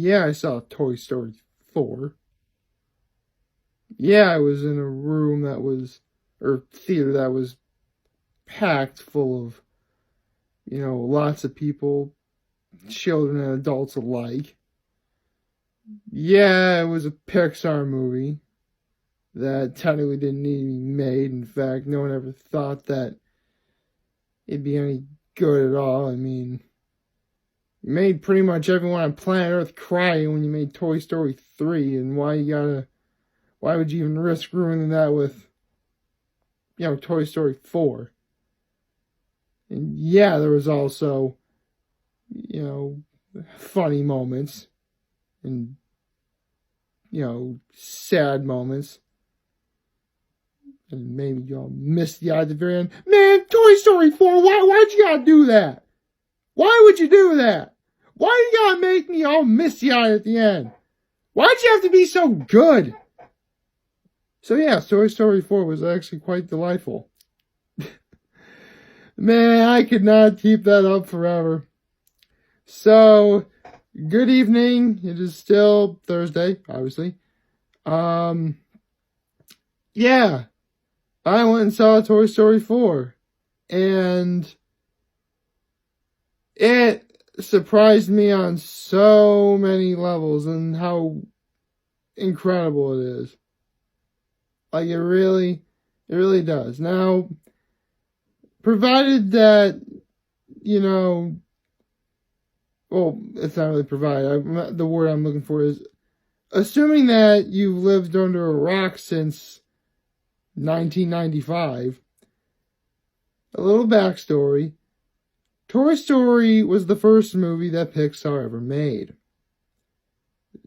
Yeah, I saw Toy Story 4. Yeah, I was in a room that was, or theater that was packed full of, lots of people, children and adults alike. Yeah, it was a Pixar movie that technically didn't need to be made. In fact, no one ever thought that it'd be any good at all. I mean, you made pretty much everyone on planet Earth cry when you made Toy Story 3, and why would you even risk ruining that with, Toy Story 4? And yeah, there was also, funny moments and, sad moments. And maybe y'all missed the eye at the very end. Man, Toy Story 4, why'd you gotta do that? Why would you do that? Why you gotta make me all misty-eyed at the end? Why'd you have to be so good? So yeah, Toy Story 4 was actually quite delightful. Man, I could not keep that up forever. So, good evening. It is still Thursday, obviously. Yeah, I went and saw Toy Story 4. And it surprised me on so many levels and how incredible it is. Like, it really does. Now, provided that, well, it's not really provided. The word I'm looking for is, assuming that you've lived under a rock since 1995, a little backstory. Toy Story was the first movie that Pixar ever made.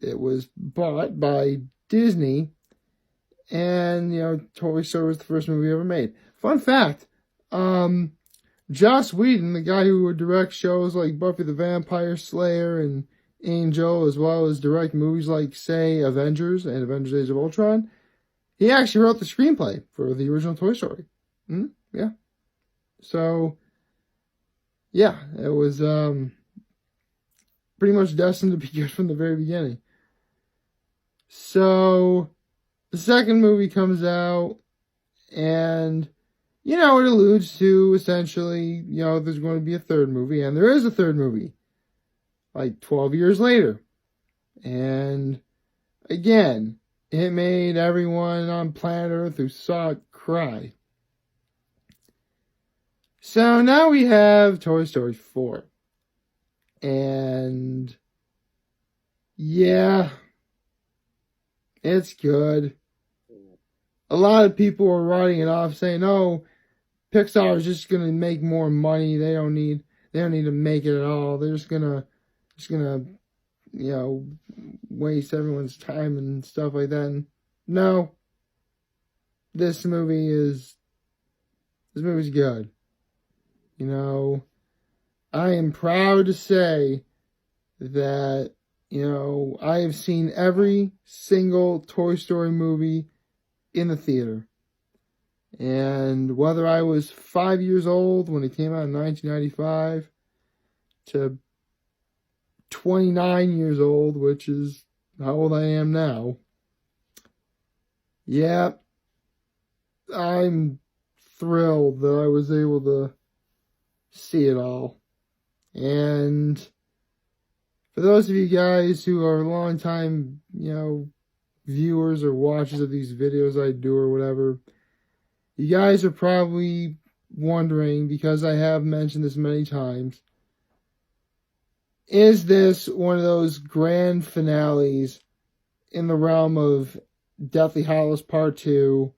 It was bought by Disney, and, Toy Story was the first movie ever made. Fun fact, Joss Whedon, the guy who would direct shows like Buffy the Vampire Slayer and Angel, as well as direct movies like, say, Avengers and Avengers Age of Ultron, he actually wrote the screenplay for the original Toy Story. Yeah. So, yeah, it was pretty much destined to be good from the very beginning. So, the second movie comes out, and, it alludes to, essentially, there's going to be a third movie, and there is a third movie, like 12 years later. And, again, it made everyone on planet Earth who saw it cry. So now we have Toy Story 4. And yeah, it's good. A lot of people are writing it off saying, "Oh, Pixar is just gonna make more money. They don't need to make it at all. They're just gonna waste everyone's time and stuff like that." And no. This movie's good. I am proud to say that, I have seen every single Toy Story movie in the theater. And whether I was 5 years old when it came out in 1995 to 29 years old, which is how old I am now, yeah, I'm thrilled that I was able to see it all. And for those of you guys who are longtime, viewers or watchers of these videos I do or whatever, you guys are probably wondering, because I have mentioned this many times, is this one of those grand finales in the realm of Deathly Hallows Part 2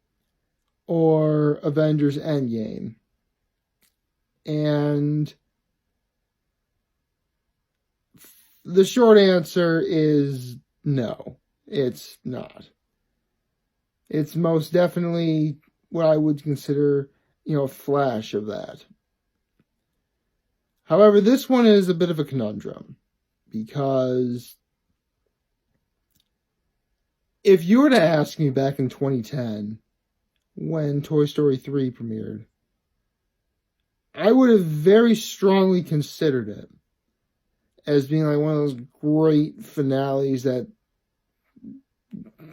or Avengers Endgame? And the short answer is no, it's not. It's most definitely what I would consider, a flash of that. However, this one is a bit of a conundrum, because if you were to ask me back in 2010, when Toy Story 3 premiered, I would have very strongly considered it. as being like one of those great finales that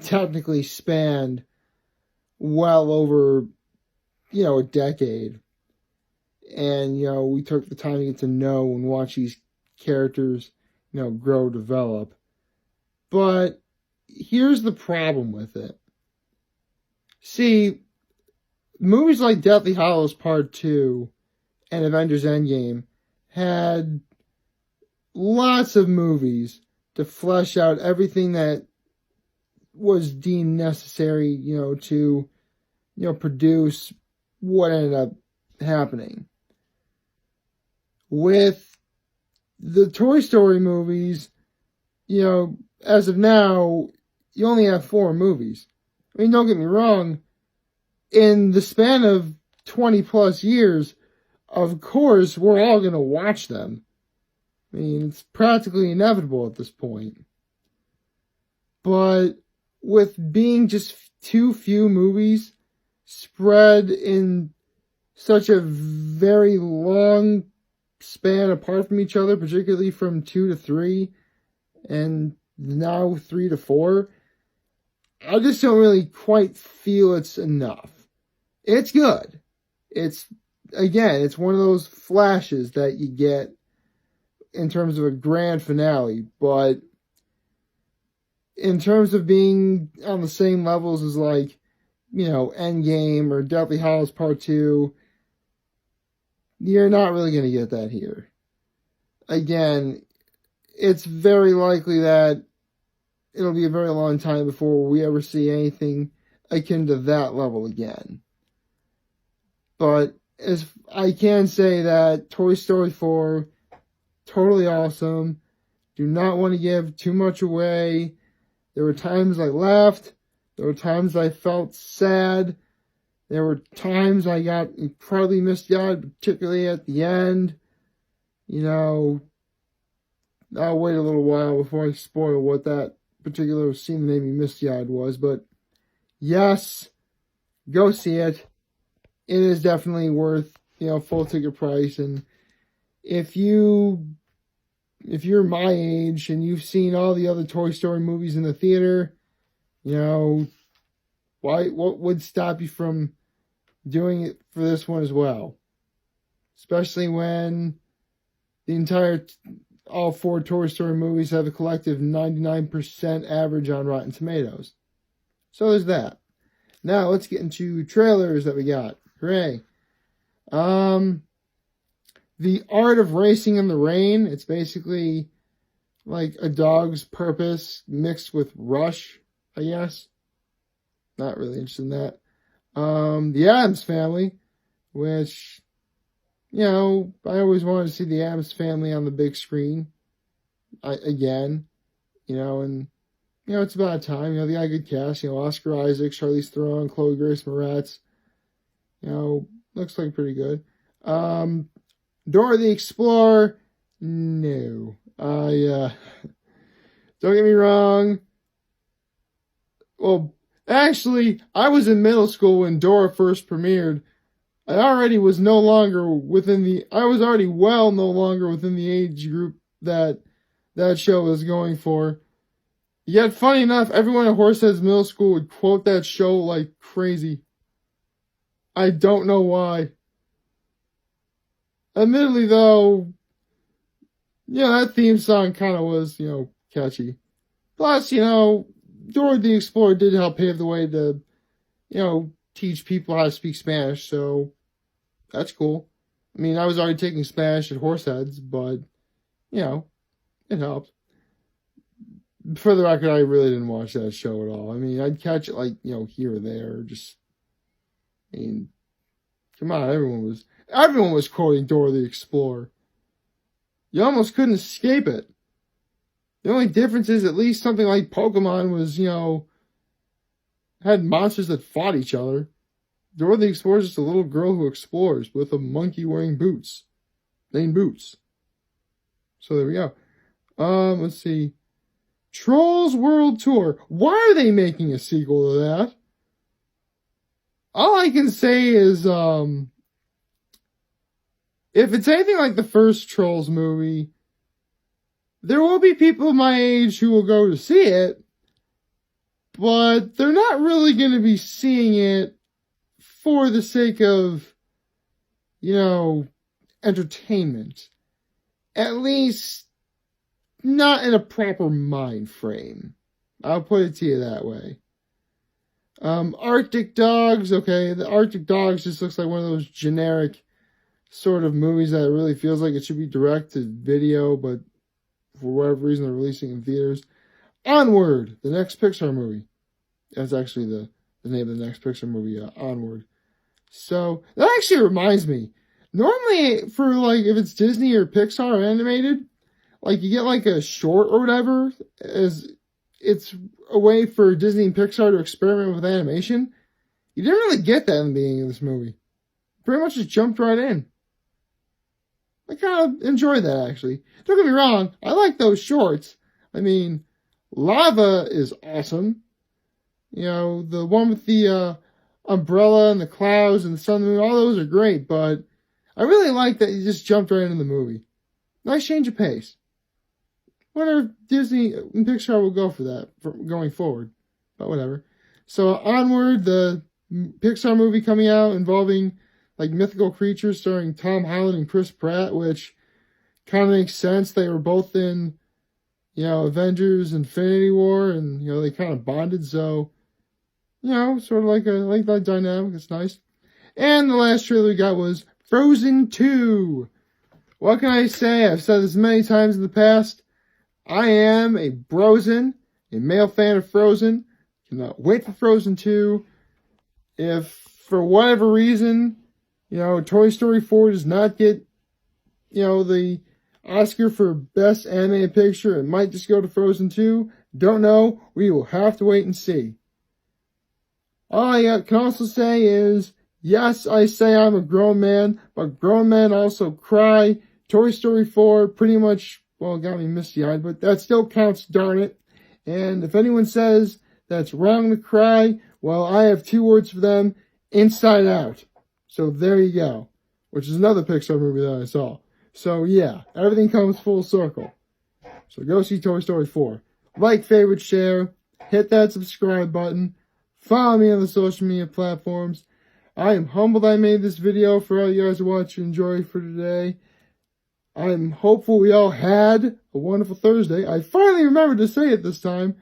technically spanned well over, a decade. And, we took the time to get to know and watch these characters, grow, develop. But here's the problem with it. See, movies like Deathly Hallows Part 2 and Avengers Endgame had lots of movies to flesh out everything that was deemed necessary, to, produce what ended up happening. With the Toy Story movies, as of now, you only have 4 movies. I mean, don't get me wrong, in the span of 20 plus years, of course, we're all going to watch them. I mean, it's practically inevitable at this point. But with being just too few movies spread in such a very long span apart from each other, particularly from 2 to 3 and now 3 to 4, I just don't really quite feel it's enough. It's good. It's one of those flashes that you get in terms of a grand finale, but in terms of being on the same levels as like, Endgame or Deathly Hallows Part 2, you're not really going to get that here. Again, it's very likely that it'll be a very long time before we ever see anything akin to that level again. But as I can say that Toy Story 4, totally awesome. Do not want to give too much away. There were times I laughed. There were times I felt sad. There were times I got incredibly misty-eyed, particularly at the end. I'll wait a little while before I spoil what that particular scene that made me misty-eyed was. But yes, go see it. It is definitely worth, full ticket price. And if you're my age and you've seen all the other Toy Story movies in the theater, what would stop you from doing it for this one as well? Especially when all 4 Toy Story movies have a collective 99% average on Rotten Tomatoes. So there's that. Now let's get into trailers that we got. Hooray. The Art of Racing in the Rain. It's basically like A Dog's Purpose mixed with Rush, I guess. Not really interested in that. The Addams Family, which, I always wanted to see the Addams Family on the big screen. And, it's about time. They got a good cast. Oscar Isaac, Charlize Theron, Chloe Grace Moretz. Looks like pretty good. Dora the Explorer, no. Don't get me wrong. Well, actually, I was in middle school when Dora first premiered. I was already well no longer within the age group that show was going for. Yet, funny enough, everyone at Horseheads Middle School would quote that show like crazy. I don't know why. Admittedly, though, that theme song kind of was, catchy. Plus, Dora the Explorer did help pave the way to, teach people how to speak Spanish, so that's cool. I mean, I was already taking Spanish at Horseheads, but, it helped. For the record, I really didn't watch that show at all. I mean, I'd catch it, like, here or there, come on, everyone was quoting Dora the Explorer. You almost couldn't escape it. The only difference is at least something like Pokemon was, had monsters that fought each other. Dora the Explorer is just a little girl who explores with a monkey wearing boots. Named Boots. So there we go. Let's see. Trolls World Tour. Why are they making a sequel to that? All I can say is, if it's anything like the first Trolls movie, there will be people my age who will go to see it, but they're not really going to be seeing it for the sake of, entertainment. At least not in a proper mind frame. I'll put it to you that way. Arctic Dogs, okay, the Arctic Dogs just looks like one of those generic sort of movies that it really feels like it should be direct to video, but for whatever reason they're releasing in theaters. Onward, the next Pixar movie. That's actually the name of the next Pixar movie, Onward. So, that actually reminds me. Normally, for like, if it's Disney or Pixar or animated, like you get like a short or whatever, as it's a way for Disney and Pixar to experiment with animation. You didn't really get that in the beginning of this movie. Pretty much just jumped right in. I kind of enjoyed that, actually. Don't get me wrong, I like those shorts. I mean, Lava is awesome. The one with the umbrella and the clouds and the sun and the moon, all those are great, but I really like that you just jumped right into the movie. Nice change of pace. Wonder if Disney and Pixar will go for that going forward. But whatever. So Onward, the Pixar movie coming out involving like mythical creatures starring Tom Holland and Chris Pratt, which kind of makes sense. They were both in, Avengers Infinity War, and, they kind of bonded. So, sort of like that dynamic. It's nice. And the last trailer we got was Frozen 2. What can I say? I've said this many times in the past. I am a Brosen, a male fan of Frozen. Cannot wait for Frozen 2. If, for whatever reason, Toy Story 4 does not get, the Oscar for Best Animated Picture, it might just go to Frozen 2. Don't know. We will have to wait and see. All I can also say is, yes, I say I'm a grown man, but grown men also cry. Toy Story 4 pretty much, got me misty-eyed, but that still counts, darn it. And if anyone says that's wrong to cry, well, I have two words for them, Inside Out. So there you go, which is another Pixar movie that I saw. So yeah, everything comes full circle. So go see Toy Story 4. Like, favorite, share, hit that subscribe button, follow me on the social media platforms. I am humbled I made this video for all you guys to watch and enjoy for today. I'm hopeful we all had a wonderful Thursday. I finally remembered to say it this time.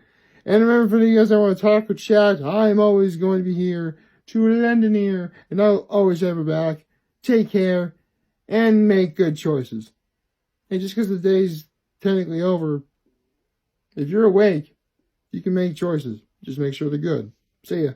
And remember, for you guys that want to talk or chat, I'm always going to be here to lend an ear, and I'll always have your back. Take care, and make good choices. And just because the day's technically over, if you're awake, you can make choices. Just make sure they're good. See ya.